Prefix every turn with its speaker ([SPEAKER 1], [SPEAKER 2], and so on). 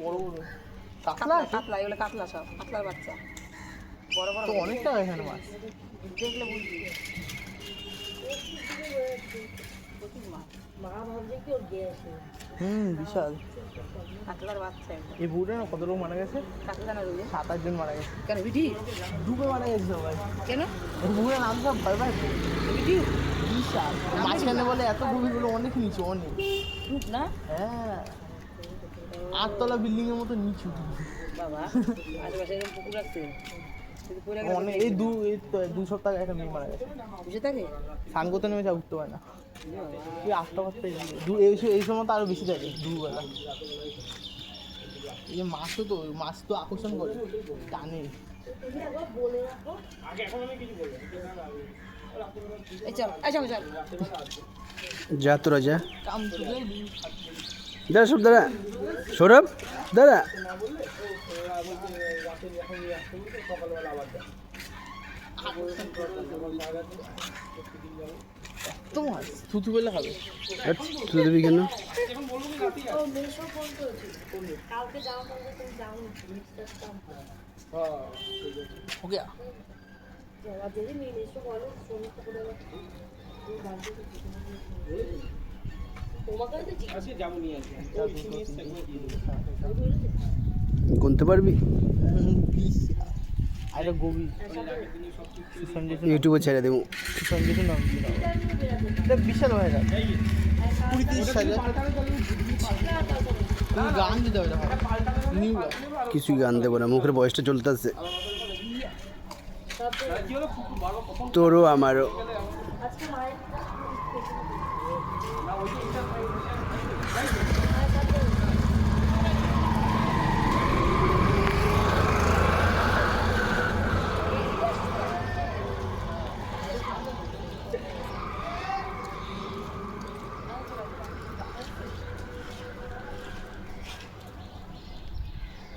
[SPEAKER 1] বড় বড় কাতলা
[SPEAKER 2] কাতলা, এগুলো কাতলা, সব কাতলার বাচ্চা, বড় বড়
[SPEAKER 1] তো অনেকটা এখানে মাছ।
[SPEAKER 2] দেখলে বুঝবি
[SPEAKER 1] বিশাল
[SPEAKER 2] কাতলার বাচ্চা।
[SPEAKER 1] এই পুকুরে না কত লোক মারা গেছে?
[SPEAKER 2] কাতলা না রুই?
[SPEAKER 1] 7-8 জন মারা গেছে।
[SPEAKER 2] কেন বিটি?
[SPEAKER 1] ডুবে মারা গেছে সবাই।
[SPEAKER 2] কেন?
[SPEAKER 1] এই পুকুরের নাম সব ভয় ভয়
[SPEAKER 2] বিটি
[SPEAKER 1] বিশাল মাঝখানে বলে এত গভীরগুলো অনেক নিচু, অনেক
[SPEAKER 2] না?
[SPEAKER 1] হ্যাঁ 8 তলা বিল্ডিং এর মতো নিচু।
[SPEAKER 2] বাবা আশেপাশে এরকম পুকুর আছে?
[SPEAKER 1] অনেক এই 2 সপ্তাহ আগে একটা মেয়ে মারা গেছে।
[SPEAKER 2] বুঝে থাকে
[SPEAKER 1] স্নান করতে নেমে যা উঠতে পারে না। তুই 8টা করতে এই সময় তো আরো বেশি থাকে দুবেলা। এই যে মাছ তো আকর্ষণ করে টানে।
[SPEAKER 3] যা তোরা যা
[SPEAKER 1] কাম তুলে
[SPEAKER 3] দাঁড়া সব দাঁড়া সৌরভ দাঁড়া
[SPEAKER 1] তো মাছ থুতু পেলে খাবে।
[SPEAKER 3] তুই দেবি কেন?
[SPEAKER 1] ওকে
[SPEAKER 3] গুনতে পারবি?
[SPEAKER 1] আরে গোবি
[SPEAKER 3] ইউটিউবে ছেড়ে দেবো।
[SPEAKER 1] সঞ্জিত নাম এটা বিশাল হয়ে যায় 20-30 হাজার। তুমি গান দিতে হবে নিউ
[SPEAKER 3] কিছুই গান দেবো না, মুখের বয়সটা চলতে আসছে তোরও আমারও।